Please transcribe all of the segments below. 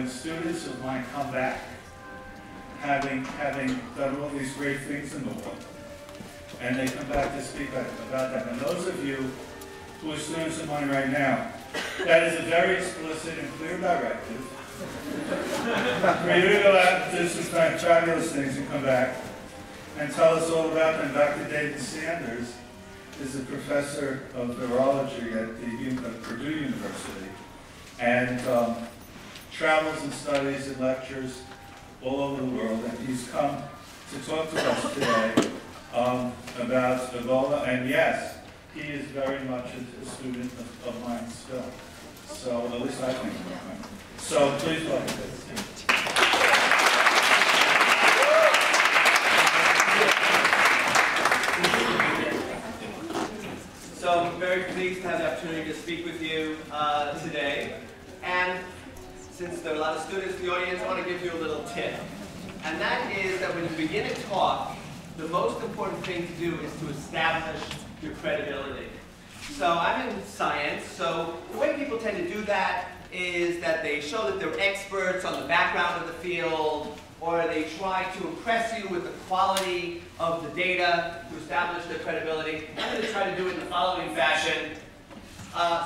when students of mine come back, having done all these great things in the world, and they come back to speak about them. And those of you who are students of mine right now, that is a very explicit and clear directive for you to go out and do some fabulous things and come back and tell us all about them. Dr. David Sanders is a professor of virology at Purdue University and travels and studies and lectures all over the world. And he's come to talk to us today about Ebola. And yes, he is very much a student of mine still. So at least I think so. So please welcome him. So I'm very pleased to have the opportunity to speak with you today. And since there are a lot of students in the audience, I want to give you a little tip. And that is that when you begin a talk, the most important thing to do is to establish your credibility. So I'm in science, so the way people tend to do that is that they show that they're experts on the background of the field, or they try to impress you with the quality of the data to establish their credibility. I'm going to try to do it in the following fashion.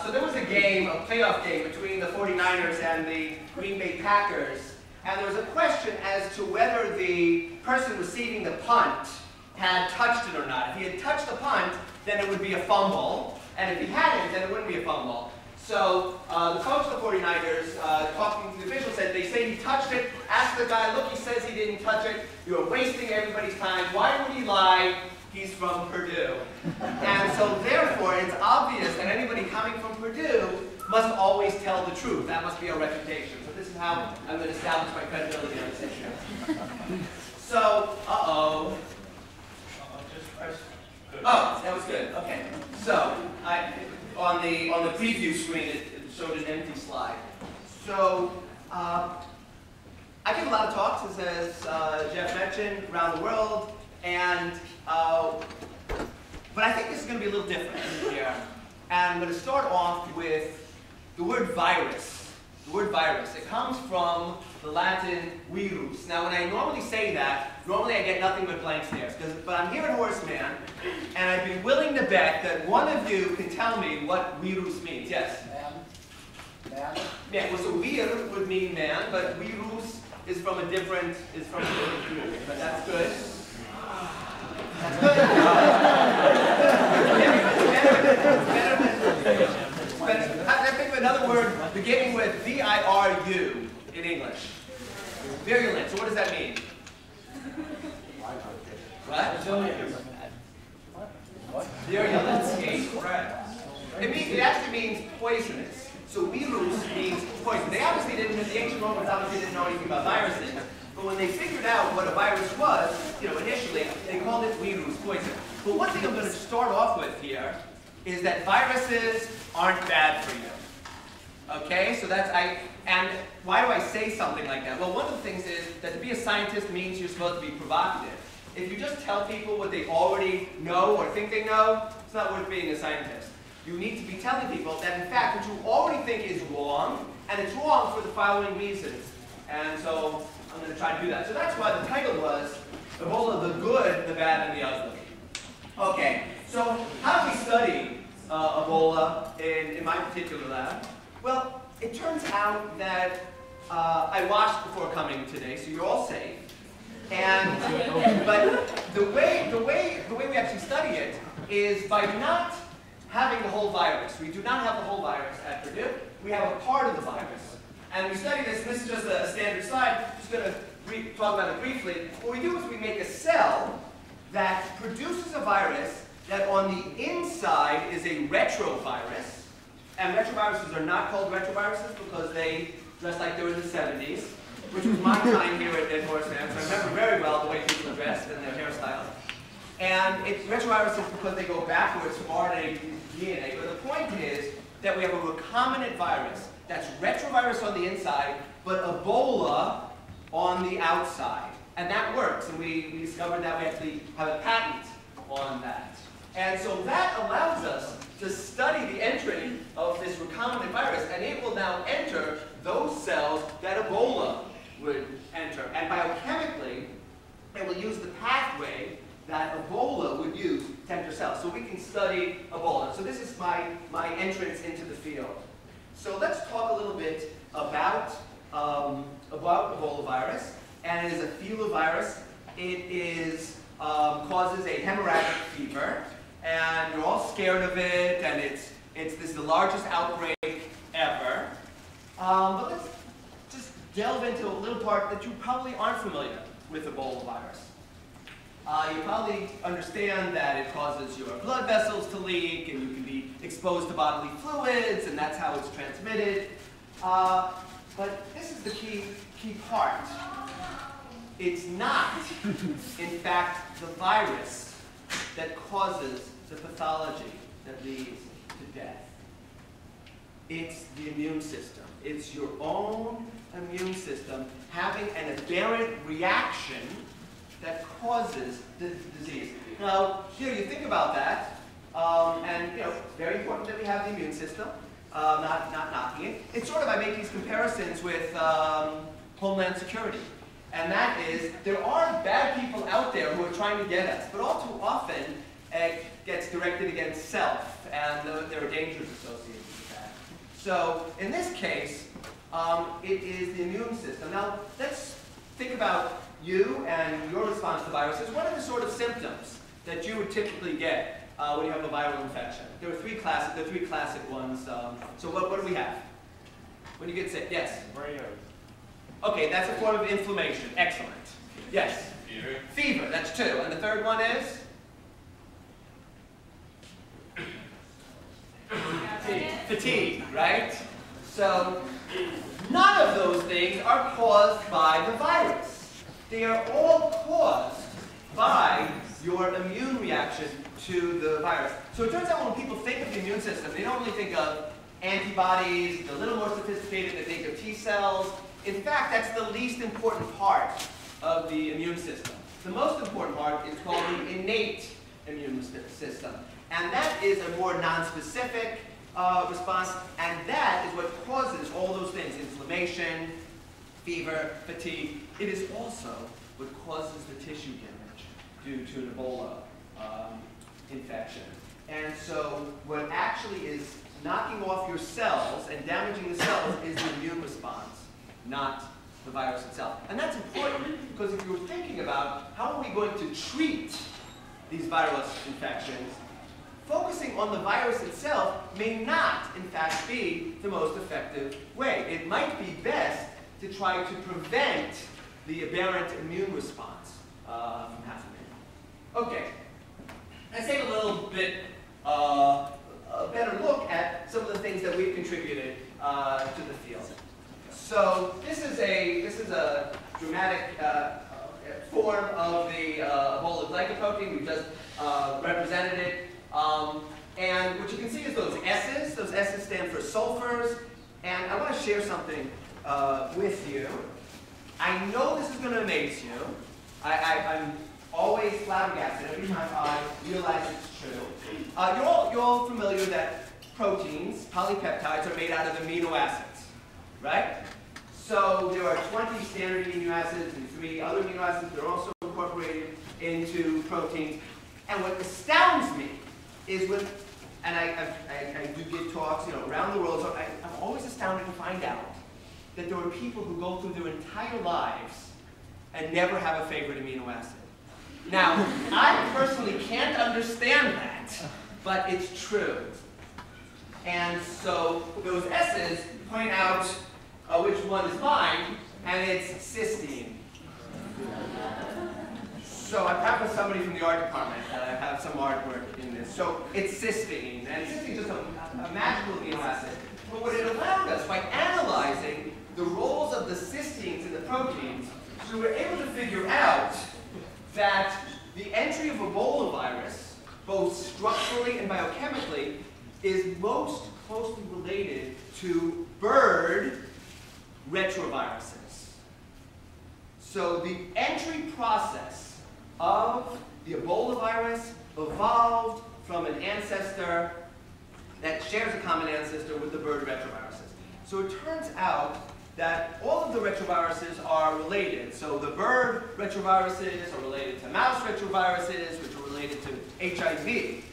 So there was a game, a playoff game between the 49ers and the Green Bay Packers, and there was a question as to whether the person receiving the punt had touched it or not. If he had touched the punt, then it would be a fumble, and if he hadn't, then it wouldn't be a fumble. So the coach of the 49ers, talking to the official, said, they say he touched it. Ask the guy, look, he says he didn't touch it. You're wasting everybody's time. Why would he lie? He's from Purdue. And so therefore, it's obvious that anybody coming from Purdue must always tell the truth. That must be our reputation. So this is how I'm going to establish my credibility on this issue. So, oh, that was good. Okay. So, on the preview screen, it showed an empty slide. So, I give a lot of talks, as Jeff mentioned, around the world, and but I think this is going to be a little different here. And I'm going to start off with the word virus. The word virus. It comes from the Latin virus. Now, when I normally say that, normally I get nothing but blank stares. But I'm here at Horace Mann, and I'd be willing to bet that one of you can tell me what virus means. Yes? Man. Yeah, well, so vir would mean man, but virus is from a different group. But that's good. That's good. I think of another word beginning with V-I-R-U in English. Virulent. So what does that mean? What? Virulent. Correct. It actually means poisonous. So virus means poison. They obviously didn't, the ancient Romans obviously didn't know anything about viruses. But when they figured out what a virus was, initially, they called it virus, poison. But one thing I'm going to start off with here is that viruses aren't bad for you. Okay, so and why do I say something like that? Well, one of the things is that to be a scientist means you're supposed to be provocative. If you just tell people what they already know or think they know, it's not worth being a scientist. You need to be telling people that, in fact, what you already think is wrong, and it's wrong for the following reasons. And so I'm going to try to do that. So that's why the title was Ebola, the good, the bad, and the ugly. Okay, so how do we study Ebola in my particular lab? Well, it turns out that I washed before coming today, so you're all safe. But the way we actually study it is by not having the whole virus. We do not have the whole virus at Purdue. We have a part of the virus. And we study this, and this is just a standard slide. I'm just going to talk about it briefly. What we do is we make a cell that produces a virus that on the inside is a retrovirus. And retroviruses are not called retroviruses because they dress like they were in the 70s, which was my time here at Horace Mann. So I remember very well the way people dressed and their hairstyles. And it's retroviruses because they go backwards from RNA to DNA. But the point is that we have a recombinant virus that's retrovirus on the inside, but Ebola on the outside. And that works. And we discovered that we actually have a patent on that. And so that allows us to study the entry of this recombinant virus, and it will now enter those cells that Ebola would enter. And biochemically, it will use the pathway that Ebola would use to enter cells. So we can study Ebola. So this is my entrance into the field. So let's talk a little bit about Ebola virus. And it is a filovirus. It causes a hemorrhagic fever. And you're all scared of it. And this is the largest outbreak ever. But let's just delve into a little part that you probably aren't familiar with Ebola virus. You probably understand that it causes your blood vessels to leak, and you can be exposed to bodily fluids, and that's how it's transmitted. But this is the key part. It's not, in fact, the virus that causes the pathology that leads to death. It's the immune system. It's your own immune system having an aberrant reaction that causes the disease. Now, here you think about that, and it's very important that we have the immune system, not knocking it. It's sort of, I make these comparisons with Homeland Security. And that is, there are bad people out there who are trying to get us, but all too often it gets directed against self, and there are dangers associated with that. So, in this case, it is the immune system. Now, let's think about you and your response to viruses. What are the sort of symptoms that you would typically get when you have a viral infection? There are three classic ones. So what do we have? When you get sick? Yes? Okay, that's a form of inflammation. Excellent. Yes? Fever. Fever, that's two. And the third one is? Fatigue, right? So, none of those things are caused by the virus. They are all caused by your immune reaction to the virus. So it turns out when people think of the immune system, they don't only think of antibodies, a little more sophisticated, they think of T cells. In fact, that's the least important part of the immune system. The most important part is called the innate immune system. And that is a more nonspecific response, and that is what causes all those things: inflammation, fever, fatigue. It is also what causes the tissue damage due to an Ebola infection. And so what actually is knocking off your cells and damaging the cells is the immune response, not the virus itself. And that's important because if you're thinking about how are we going to treat these virus infections, focusing on the virus itself may not, in fact, be the most effective way. It might be best to try to prevent the aberrant immune response from happening. Okay, let's take a little bit a better look at some of the things that we've contributed to the field. So this is a dramatic form of the Ebola glycoprotein. We've just represented it. And what you can see is those S's. Those S's stand for sulfurs. And I want to share something with you. I know this is going to amaze you. I'm always flabbergasted every time I realize it's true. You're all familiar that proteins, polypeptides, are made out of amino acids, right? So there are 20 standard amino acids and 3 other amino acids that are also incorporated into proteins. And what astounds me is when, and I do give talks, around the world, so I'm always astounded to find out that there are people who go through their entire lives and never have a favorite amino acid. Now, I personally can't understand that, but it's true. And so those S's point out which one is mine, and it's cysteine. So I have with somebody from the art department, and I have some artwork in this. So it's cysteine, and cysteine is just a magical amino acid. But what it allowed us, by analyzing the roles of the cysteines in the proteins, we were able to figure out that the entry of Ebola virus, both structurally and biochemically, is most closely related to bird retroviruses. So the entry process of the Ebola virus evolved from an ancestor that shares a common ancestor with the bird retroviruses. So it turns out that all of the retroviruses are related. So the bird retroviruses are related to mouse retroviruses, which are related to HIV.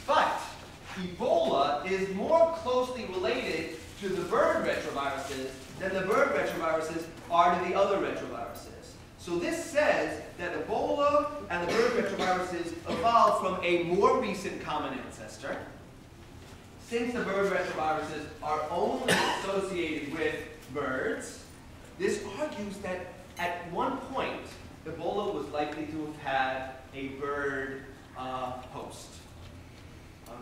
But Ebola is more closely related to the bird retroviruses than the bird retroviruses are to the other retroviruses. So this says that Ebola and the bird retroviruses evolved from a more recent common ancestor. Since the bird retroviruses are only associated with birds, this argues that at one point, Ebola was likely to have had a bird host.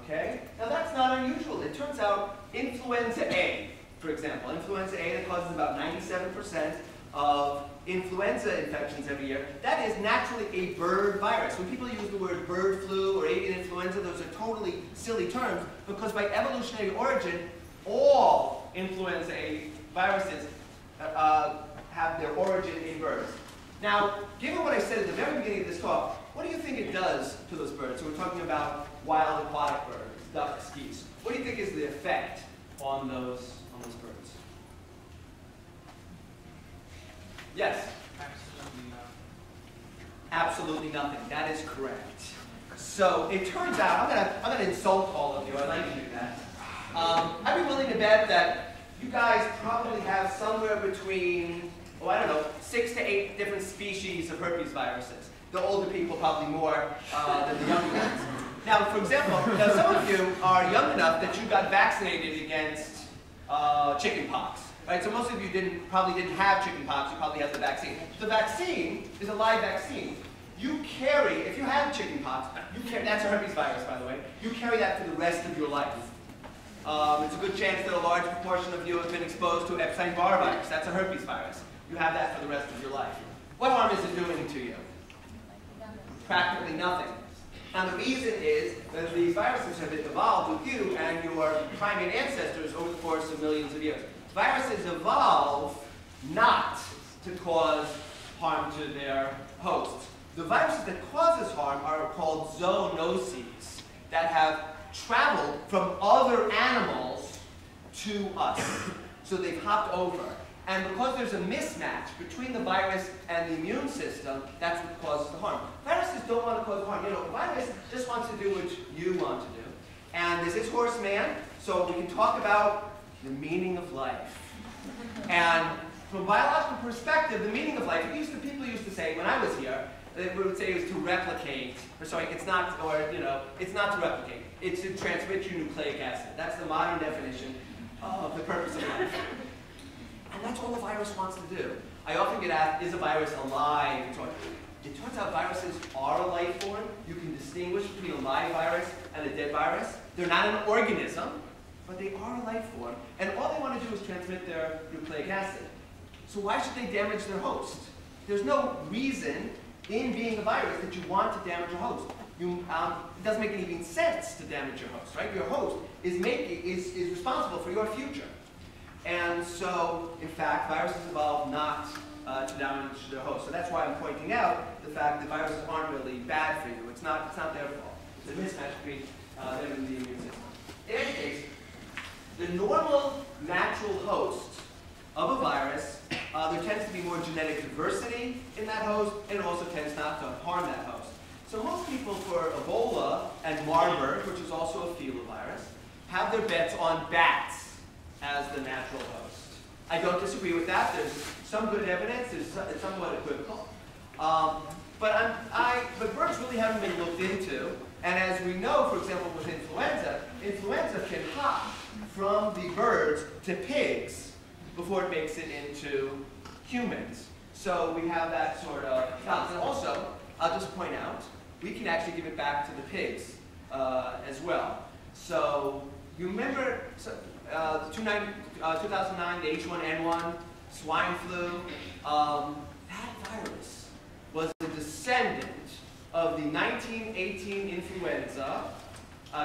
Okay? Now that's not unusual. It turns out influenza A, for example, influenza A that causes about 97% of influenza infections every year, that is naturally a bird virus. When people use the word bird flu or avian influenza, those are totally silly terms because by evolutionary origin, all influenza A viruses have their origin in birds. Now, given what I said at the very beginning of this talk, what do you think it does to those birds? So we're talking about wild aquatic birds, ducks, geese. What do you think is the effect on those birds? Yes? Absolutely nothing. Absolutely nothing. That is correct. So it turns out, I'm gonna insult all of you. I like to do that. I'd be willing to bet that you guys probably have somewhere between, oh, I don't know, 6 to 8 different species of herpes viruses. The older people probably more than the younger ones. Now, for example, some of you are young enough that you got vaccinated against chicken pox. Right? So most of you probably didn't have chicken pox, you probably have the vaccine. The vaccine is a live vaccine. You carry, if you have chicken pox, that's a herpes virus, by the way, you carry that for the rest of your life. It's a good chance that a large proportion of you have been exposed to Epstein-Barr virus. That's a herpes virus. You have that for the rest of your life. What harm is it doing to you? Practically nothing. And the reason is that these viruses have evolved with you and your primate ancestors over the course of millions of years. Viruses evolve not to cause harm to their hosts. The viruses that cause us harm are called zoonoses that have traveled from other animals to us. So they've hopped over. And because there's a mismatch between the virus and the immune system, that's what causes the harm. Viruses don't want to cause harm. You know, a virus just wants to do what you want to do. And this is horseman, so we can talk about the meaning of life. And from a biological perspective, the meaning of life, people used to say, when I was here, they would say it was to replicate, or sorry, it's not to replicate. It's to transmit your nucleic acid. That's the modern definition of the purpose of life. And that's all a virus wants to do. I often get asked, is a virus alive? It turns out viruses are a life form. You can distinguish between a live virus and a dead virus. They're not an organism, but they are a life form. And all they want to do is transmit their nucleic acid. So why should they damage their host? There's no reason in being a virus that you want to damage your host. It doesn't make any sense to damage your host, right? Your host is responsible for your future. And so, in fact, viruses evolved not to damage their host. So that's why I'm pointing out the fact that viruses aren't really bad for you. It's not their fault. It's a mismatch between them and the immune system. In any case, the normal natural host of a virus, there tends to be more genetic diversity in that host, and it also tends not to harm that host. So most people for Ebola and Marburg, which is also a filovirus, have their bets on bats as the natural host. I don't disagree with that. There's some good evidence. It's somewhat equivocal. But birds really haven't been looked into. And as we know, for example, with influenza can hop from the birds to pigs before it makes it into humans. So we have that sort of balance. And also, I'll just point out, we can actually give it back to the pigs as well. So you remember 2009, the H1N1 swine flu? That virus was a descendant of the 1918 influenza,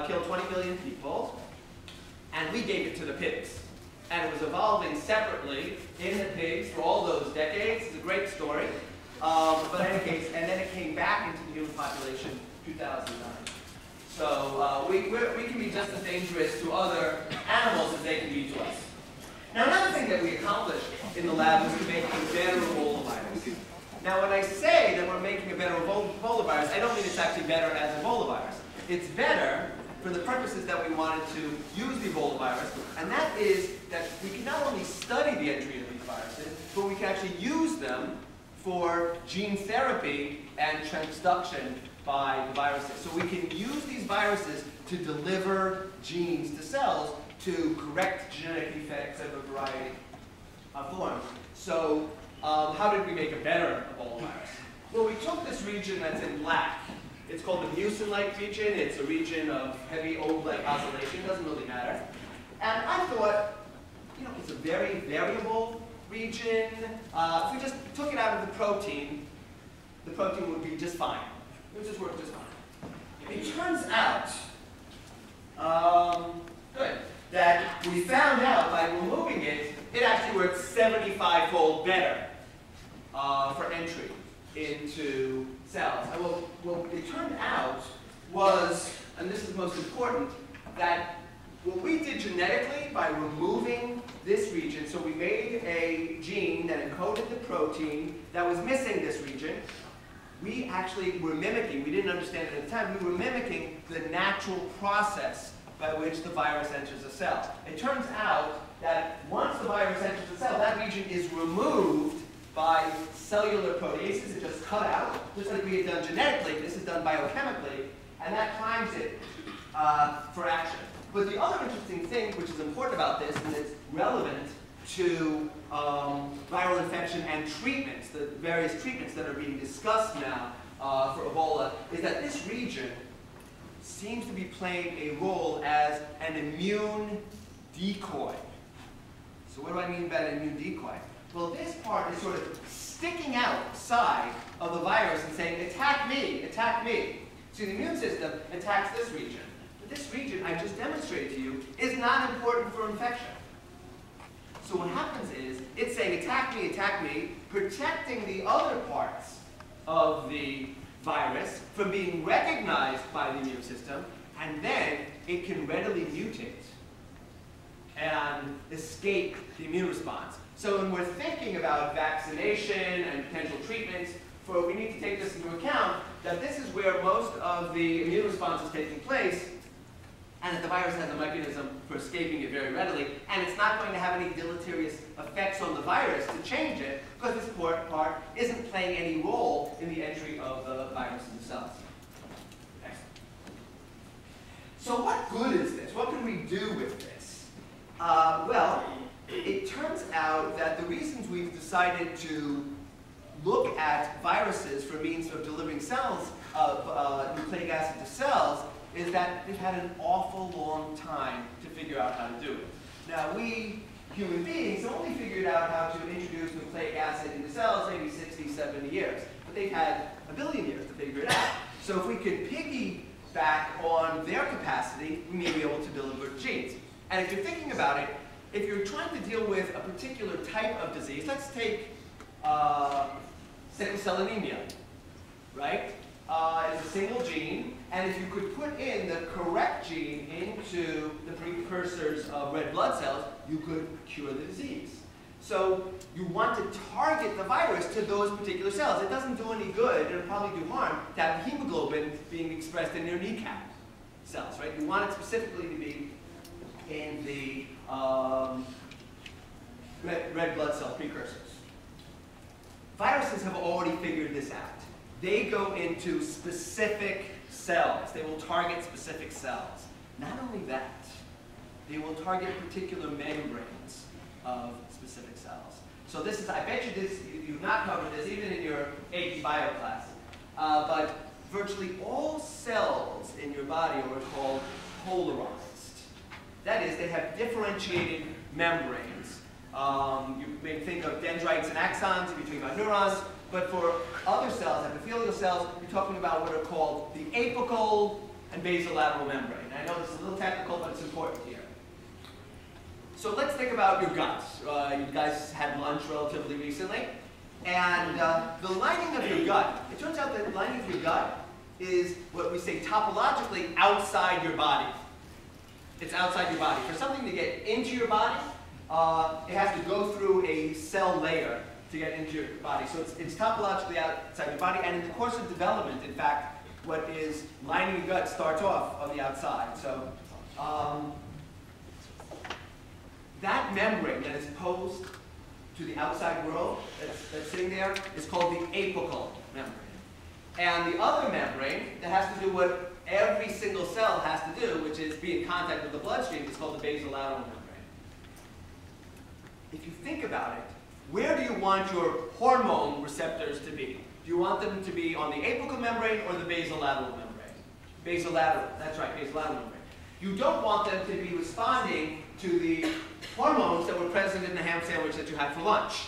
killed 20 million people, and we gave it to the pigs. And it was evolving separately in the pigs for all those decades. It's a great story. But in any case, and then it came back into the human population in 2009. So we can be just as dangerous to other animals as they can be to us. Now, another thing that we accomplished in the lab was to make a better Ebola virus. Now, when I say that we're making a better Ebola virus, I don't mean it's actually better as Ebola virus. It's better for the purposes that we wanted to use the Ebola virus, and that is that we can not only study the entry of these viruses, but we can actually use them for gene therapy and transduction by the viruses. So we can use these viruses to deliver genes to cells to correct genetic defects of a variety of forms. So how did we make a better Ebola virus? Well, we took this region that's in black. It's called the mucin-like region. It's a region of heavy O-like oscillation. It doesn't really matter. And I thought, you know, it's a very variable region. If we just took it out of the protein would be just fine. It would just work just fine. It turns out, that we found out by removing it, it actually works 75-fold better for entry into cells. And what it turned out was, and this is most important, that what we did genetically by removing this region, so we made a gene that encoded the protein that was missing this region, we actually were mimicking, we didn't understand it at the time, we were mimicking the natural process by which the virus enters a cell. It turns out that once the virus enters the cell, that region is removed by cellular proteases. It just cut out, just like we had done genetically. This is done biochemically, and that primes it for action. But the other interesting thing, which is important about this, and it's relevant to viral infection and treatments, the various treatments that are being discussed now for Ebola, is that this region seems to be playing a role as an immune decoy. So what do I mean by an immune decoy? Well, this part is sort of sticking outside of the virus and saying, attack me, attack me. So the immune system attacks this region. But this region, I just demonstrated to you, is not important for infection. So what happens is, it's saying, attack me, protecting the other parts of the virus from being recognized by the immune system, and then it can readily mutate and escape the immune response. So when we're thinking about vaccination and potential treatments, we need to take this into account, that this is where most of the immune response is taking place, and that the virus has a mechanism for escaping it very readily, and it's not going to have any deleterious effects on the virus to change it, because this part isn't playing any role in the entry of the virus into cells. Excellent. So what good is this? What can we do with this? Well, it turns out that the reasons we've decided to look at viruses for means of delivering cells of nucleic acid to cells is that they've had an awful long time to figure out how to do it. Now, we human beings only figured out how to introduce nucleic acid into cells maybe 60, 70 years. But they've had a billion years to figure it out. So if we could piggyback on their capacity, we may be able to deliver genes. And if you're thinking about it, if you're trying to deal with a particular type of disease, let's take sickle cell anemia, right? It's a single gene, and if you could put in the correct gene into the precursors of red blood cells, you could cure the disease. So you want to target the virus to those particular cells. It doesn't do any good, it'll probably do harm, to have hemoglobin being expressed in your kneecap cells, right? You want it specifically to be in the red blood cell precursors. Viruses have already figured this out. They go into specific cells. They will target specific cells. Not only that, they will target particular membranes of specific cells. So this is, I bet you this, you've not covered this even in your AP bio class, but virtually all cells in your body are what's called polarized. That is, they have differentiated membranes. You may think of dendrites and axons if you're talking about neurons, but for other cells, epithelial cells, you're talking about what are called the apical and basolateral membrane. And I know this is a little technical, but it's important here. So let's think about your gut. You guys had lunch relatively recently, and the lining of your gut, it turns out that the lining of your gut is what we say topologically outside your body. It's outside your body. For something to get into your body, it has to go through a cell layer to get into your body. So it's topologically outside your body, and in the course of development, in fact, what is lining your gut starts off on the outside. So that membrane that is posed to the outside world that's sitting there is called the apical membrane. And the other membrane that has to do what every single cell has to do, which is be in contact with the bloodstream, is called the basolateral membrane. If you think about it, where do you want your hormone receptors to be? Do you want them to be on the apical membrane or the basolateral membrane? Basolateral, that's right, basolateral membrane. You don't want them to be responding to the hormones that were present in the ham sandwich that you had for lunch.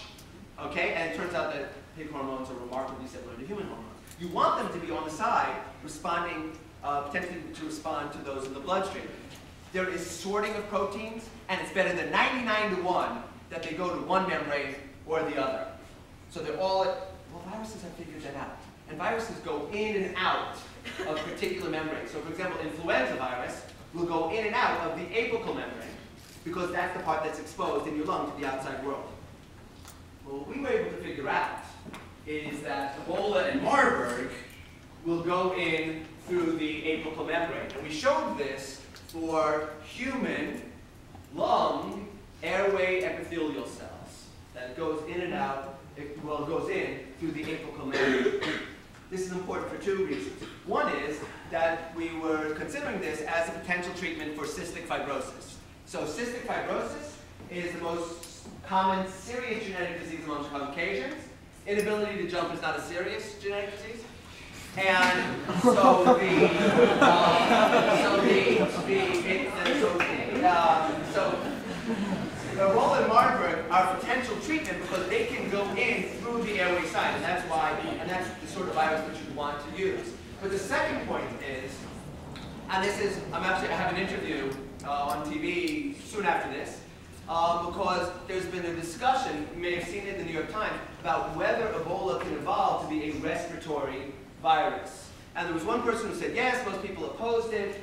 Okay? And it turns out that pig hormones are remarkably similar to human hormones. You want them to be on the side, responding, potentially to respond to those in the bloodstream. There is sorting of proteins, and it's better than 99 to 1 that they go to one membrane or the other. So they're all, well, viruses have figured that out. And viruses go in and out of particular membranes. So for example, influenza virus will go in and out of the apical membrane because that's the part that's exposed in your lung to the outside world. Well, what we were able to figure out is that Ebola and Marburg will go in through the apical membrane. And we showed this for human lung airway epithelial cells. That goes in and out, it goes in through the apical membrane. This is important for two reasons. One is that we were considering this as a potential treatment for cystic fibrosis. So cystic fibrosis is the most common serious genetic disease amongst Caucasians. Inability to jump is not a serious genetic disease. And so Ebola and Marburg are potential treatment because they can go in through the airway side, and that's why, and that's the sort of virus that you want to use. But the second point is, and this is, I have an interview on TV soon after this, because there's been a discussion, you may have seen it in the New York Times, about whether Ebola can evolve to be a respiratory virus. And there was one person who said yes, most people opposed it.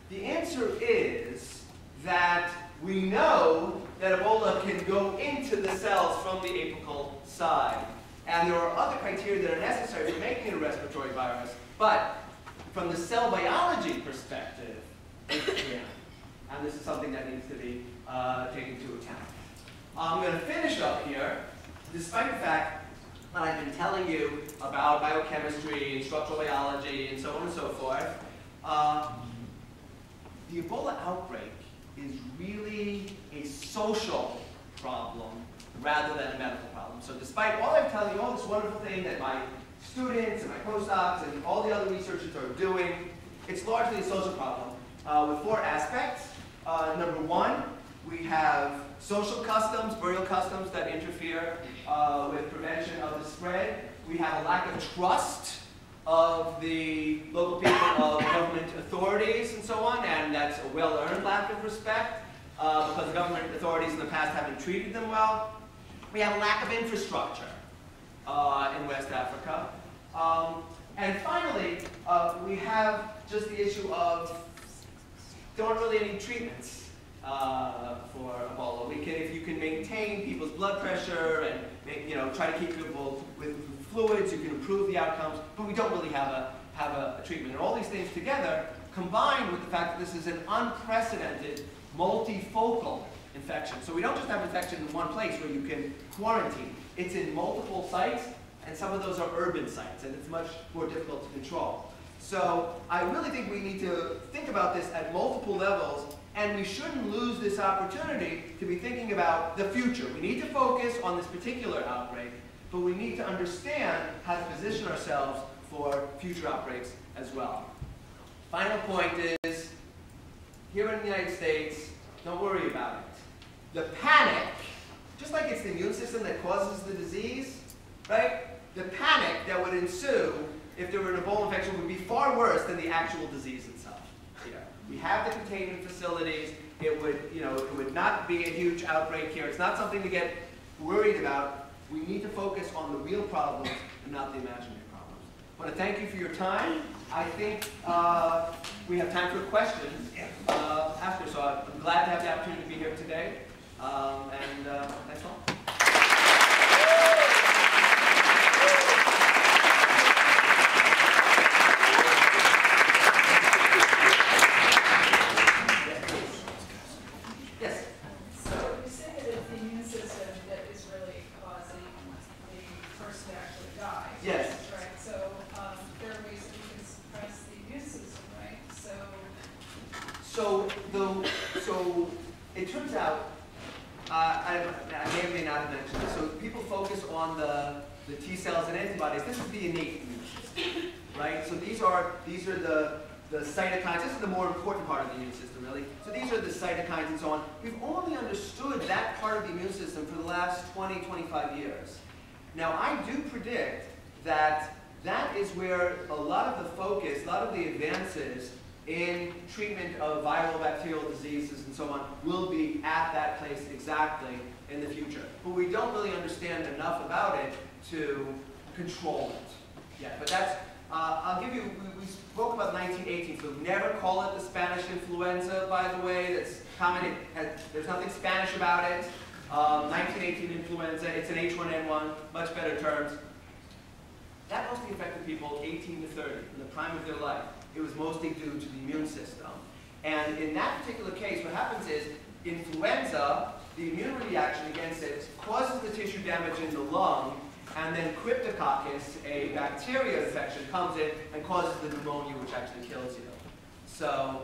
The answer is that we know that Ebola can go into the cells from the apical side. And there are other criteria that are necessary for making it a respiratory virus, but from the cell biology perspective, it can. And this is something that needs to be taken into account. I'm going to finish up here, despite the fact that I've been telling you about biochemistry and structural biology and so on and so forth. The Ebola outbreak is really a social problem rather than a medical problem. So despite all I'm telling you, all this wonderful thing that my students and my postdocs and all the other researchers are doing, it's largely a social problem with four aspects. Number one, we have social customs, burial customs that interfere with prevention of the spread. We have a lack of trust of the local people, of government authorities and so on, and that's a well-earned lack of respect because the government authorities in the past haven't treated them well. We have a lack of infrastructure in West Africa. And finally, we have just the issue of there aren't really any treatments for Ebola. If you can maintain people's blood pressure and try to keep people with fluids, you can improve the outcomes, but we don't really have a treatment. And all these things together, combined with the fact that this is an unprecedented multifocal infection. So we don't just have infection in one place where you can quarantine. It's in multiple sites, and some of those are urban sites, and it's much more difficult to control. So I really think we need to think about this at multiple levels, and we shouldn't lose this opportunity to be thinking about the future. We need to focus on this particular outbreak, but we need to understand how to position ourselves for future outbreaks as well. Final point is, here in the United States, don't worry about it. The panic, just like it's the immune system that causes the disease, right? The panic that would ensue if there were an Ebola infection would be far worse than the actual disease itself. We have the containment facilities. It would not be a huge outbreak here. It's not something to get worried about. We need to focus on the real problems and not the imaginary problems. I want to thank you for your time. I think we have time for questions after, so I'm glad to have the opportunity to be here today. Thanks all. So it turns out, I may or may not have mentioned this, so people focus on the T cells and antibodies. This is the innate immune system, right? So these are the cytokines. This is the more important part of the immune system, really. So these are the cytokines and so on. We've only understood that part of the immune system for the last 20, 25 years. Now, I do predict that that is where a lot of the focus, a lot of the advances in treatment of viral bacterial diseases and so on will be at that place exactly in the future. But we don't really understand enough about it to control it yet. But that's, I'll give you, we spoke about 1918, so never call it the Spanish influenza, by the way. That's common, there's nothing Spanish about it. 1918 influenza, it's an H1N1, much better terms. That mostly affected people 18 to 30, in the prime of their life. It was mostly due to the immune system. And in that particular case, what happens is, influenza, the immune reaction against it, causes the tissue damage in the lung, and then Cryptococcus, a bacteria infection, comes in and causes the pneumonia, which actually kills you. So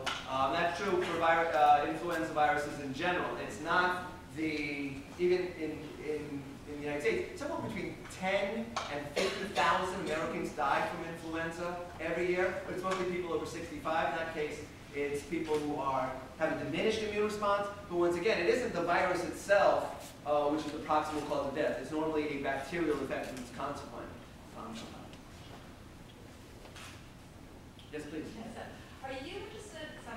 that's true for influenza viruses in general. It's not the, even in the United States, somewhere between 10 and 50,000 Americans die from influenza every year, but it's mostly people over 65. In that case, it's people who have a diminished immune response, but once again, it isn't the virus itself, which is the proximal cause of death. It's normally a bacterial infection that's consequent. Yes, please. Yes, are you interested for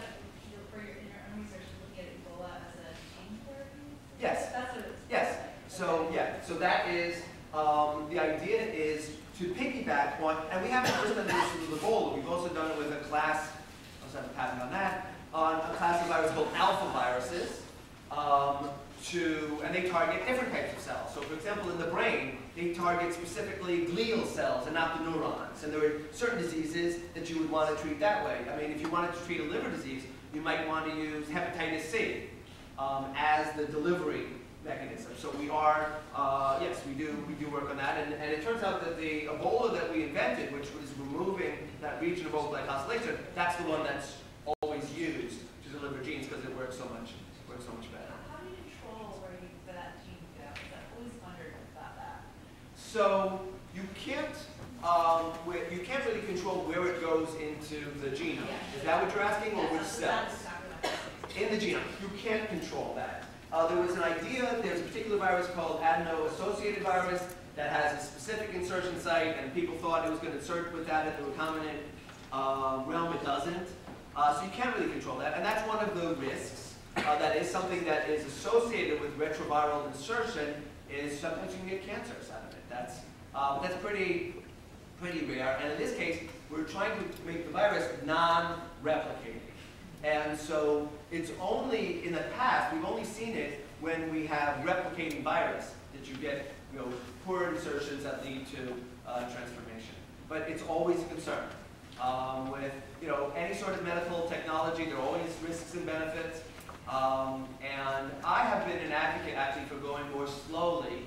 your own research looking at Ebola as a gene therapy? Yes. That's what it is. Yes. So yeah, so that is, the idea is to piggyback on, and we haven't just done this with Ebola, we've also done it with a class, I also have a patent on that, on a class of viruses called alpha viruses, and they target different types of cells. So for example, in the brain, they target specifically glial cells and not the neurons. And there are certain diseases that you would want to treat that way. I mean, if you wanted to treat a liver disease, you might want to use hepatitis C as the delivery mechanism. So we are, yes, we do work on that. And it turns out that the Ebola that we invented, which was removing that region of glycosylation, that's the one that's always used to deliver genes because it works so much better. How do you control where that gene goes? I've always wondered about that. So you can't really control where it goes into the genome. Yeah. Is that what you're asking, or which cells? Exactly. In the genome, you can't control that. There was an idea, there's a particular virus called adeno-associated virus that has a specific insertion site, and people thought it was going to insert with that in the recombinant realm. It doesn't. So you can't really control that, and that's one of the risks. That is something that is associated with retroviral insertion, is sometimes you can get cancers out of it. That's pretty rare, and in this case, we're trying to make the virus non-replicating. And so it's only, in the past, we've only seen it when we have replicating virus that you get, poor insertions that lead to transformation. But it's always a concern. With any sort of medical technology, there are always risks and benefits. And I have been an advocate actually for going more slowly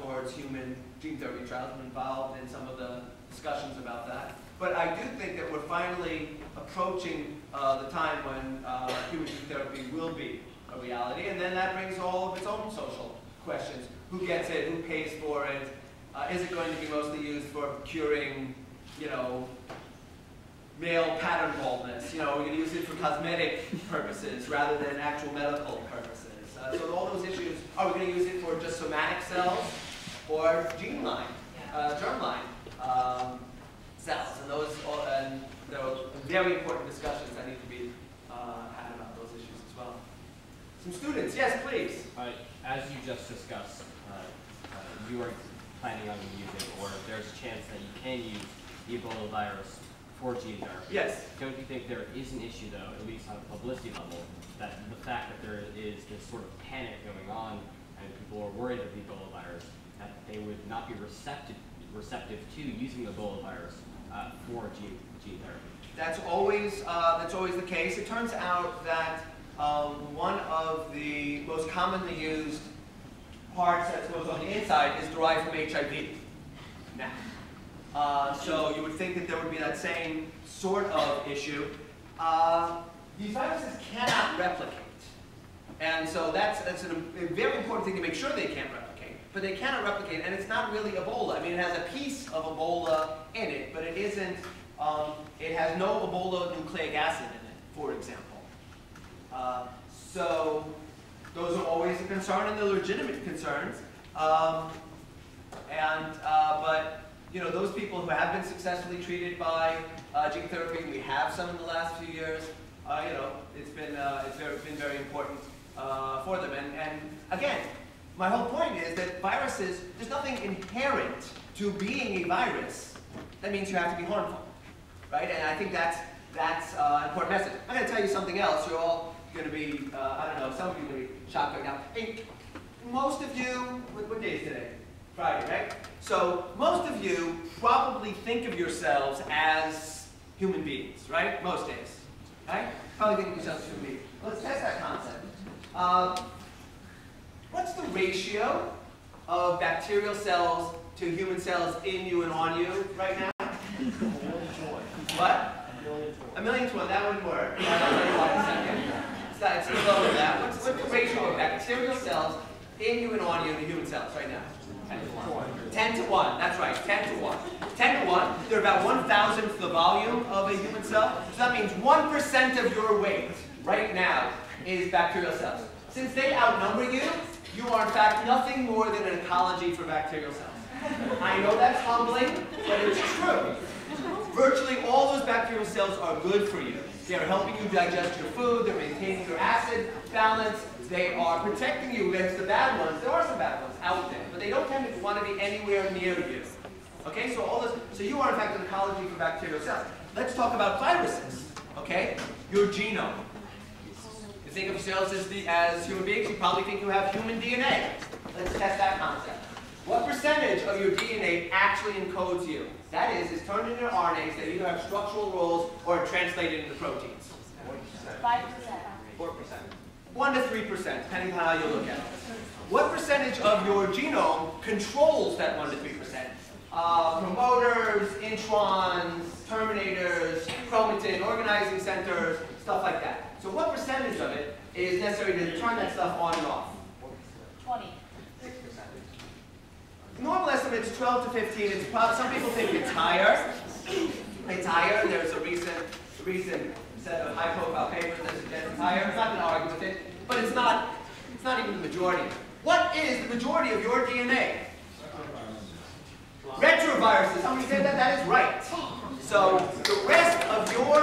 towards human gene therapy trials. I'm involved in some of the discussions about that. But I do think that we're finally approaching the time when human gene therapy will be a reality, and then that brings all of its own social questions. Who gets it? Who pays for it? Is it going to be mostly used for curing, male pattern baldness? We're going to use it for cosmetic purposes rather than actual medical purposes. So all those issues, are we going to use it for just somatic cells or gene line, germline cells? And there are very important discussions that need to be had about those issues as well. Some students, yes, please. As you just discussed, you are planning on using, or there's a chance that you can use the Ebola virus for gene therapy. Yes. Don't you think there is an issue, though, at least on a publicity level, that the fact that there is this sort of panic going on and people are worried of the Ebola virus, that they would not be receptive to using the Ebola virus for gene therapy? That's always the case. It turns out that one of the most commonly used parts that goes on the inside is derived from HIV. Now, so you would think that there would be that same sort of issue. These viruses cannot replicate, and so that's a very important thing to make sure they can't replicate. But they cannot replicate, and it's not really Ebola. I mean, it has a piece of Ebola in it, but it isn't. It has no Ebola nucleic acid in it, for example. So those are always a concern, and they're legitimate concerns. But you know, those people who have been successfully treated by gene therapy, we have some in the last few years. You know, it's been very important for them. And again, my whole point is that viruses, there's nothing inherent to being a virus that means you have to be harmful, right? And I think that's an important message. I'm going to tell you something else. You're all going to be, I don't know, some of you are going to be shocked right now. Hey, most of you, what day is today? Friday, right? So most of you probably think of yourselves as human beings, right? Most days, right? Probably think of yourselves as human beings. Let's test that concept. What's the ratio of bacterial cells to human cells in you and on you right now? What? 1,000,000 to 1. That wouldn't work. I'll tell you why in a second. It's below that. What's the ratio of bacterial cells in you and on you to human cells right now? 10 to 1. 10 to 1. That's right. 10 to 1. 10 to 1. They're about 1,000th the volume of a human cell. So that means 1% of your weight right now is bacterial cells. Since they outnumber you, you are in fact nothing more than an ecology for bacterial cells. I know that's humbling, but it's true. Virtually all those bacterial cells are good for you. They're helping you digest your food, they're maintaining your acid balance, they are protecting you against the bad ones. There are some bad ones out there, but they don't tend to want to be anywhere near you. Okay, so you are in fact an ecology for bacterial cells. Let's talk about viruses. Okay, your genome. You think of yourselves as human beings, you probably think you have human DNA. Let's test that concept. What percentage of your DNA actually encodes you? That is turned into RNAs that either have structural roles or are translated into proteins. 5%. 4%. 1 to 3%, depending on how you look at it. What percentage of your genome controls that 1 to 3%? Promoters, introns, terminators, chromatin, organizing centers, stuff like that. So what percentage of it is necessary to turn that stuff on and off? 20. Normal estimate is 12 to 15. It's probably, some people think it's higher. It's higher. There's a recent set of high-profile papers that suggest it's higher. I'm not going to argue with it, but it's not even the majority. What is the majority of your DNA? Retroviruses. Somebody said that? That is right. So the rest of your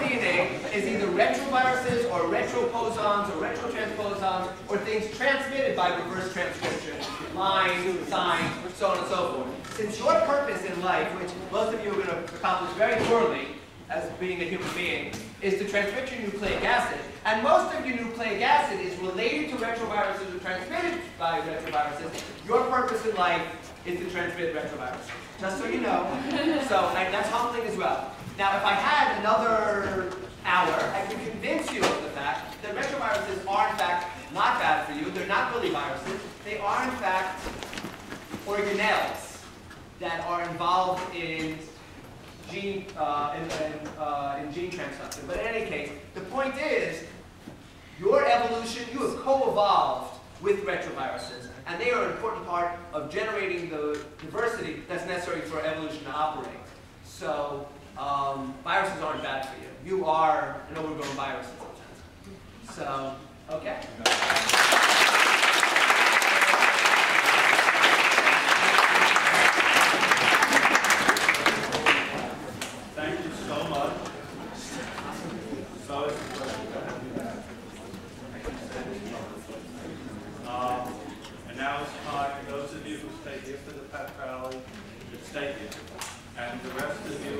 DNA is either retroviruses or retroposons or retrotransposons or things transmitted by reverse transcription, lines, signs, so on and so forth. Since your purpose in life, which most of you are going to accomplish very poorly as being a human being, is to transmit your nucleic acid, and most of your nucleic acid is related to retroviruses or transmitted by retroviruses, your purpose in life is to transmit retroviruses. Just so you know. So that's humbling as well. Now, if I had another hour, I could convince you of the fact that retroviruses are in fact not bad for you. They're not really viruses. They are in fact organelles that are involved in gene gene transduction. But in any case, the point is, your evolution, you have co-evolved with retroviruses, and they are an important part of generating the diversity that's necessary for evolution to operate. So viruses aren't bad for you. You are an overgrown virus in some sense. So, okay. Thank you so much. So it's a pleasure to have you back. And now it's time for those of you who stay here for the pep rally to stay here. And the rest of you